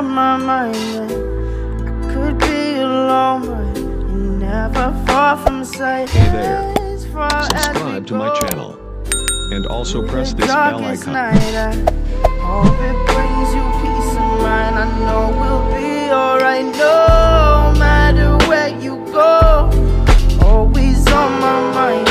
on my mind. I could be alone, but you're never far from sight. Hey there, subscribe to my channel and also press this bell icon. I hope it brings you peace of mind. I know we'll be alright no matter where you go. Always on my mind.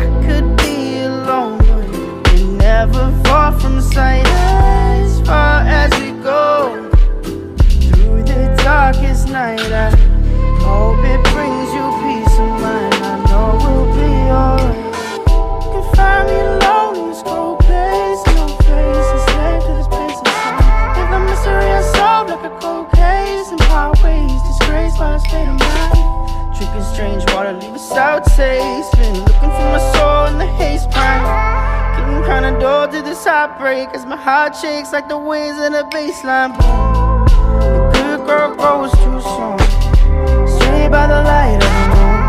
I could be alone, but you're never far from sight. As far as we go through the darkest night, I hope it brings you peace of mind. I know we'll be alright. You can find me alone in this cold place, no face, a slave to this place inside. If the mystery unsolved like a cold case, and highways disgraced by a state of mind. Drinking strange water, leave a sour taste. Been looking for my soul in the haze prime. Getting kinda dull to this heartbreak as my heart shakes like the waves in a baseline. Boom. The good girl grows too soon, straight by the light of the moon.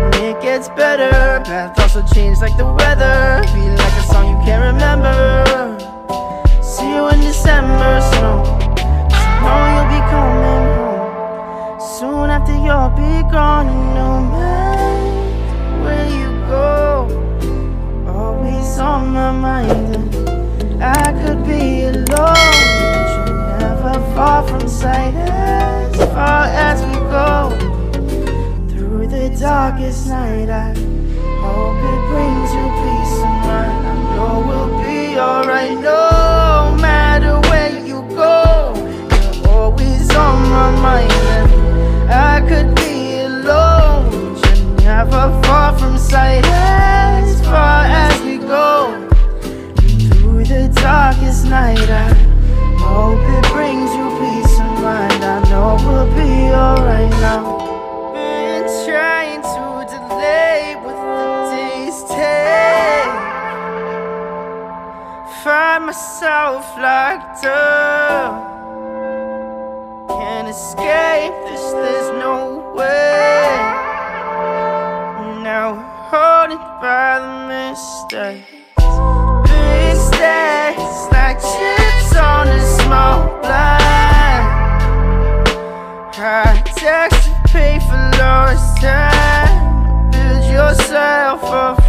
And it gets better, path also change like the weather. Feel like a song you can't remember. See you in December snow, so know you'll be coming home soon after you'll be gone. And no matter where you go, always on my mind. And I could be alone, but you're never far from sight. As far as we go through the darkest night, I hope it brings you peace of mind. I know we'll be alright no matter where you go. You're always on my mind. And I could be alone, but you're never far from sight. As far as we go through the darkest night, I hope it brings you peace of mind. I know we'll be alright now. Been trying to delay what the days take. Find myself locked up, can't escape this, there's no way. Now haunted by the mistakes. Big stacks like chips on a small blind. High tax to pay for lost time. Build yourself up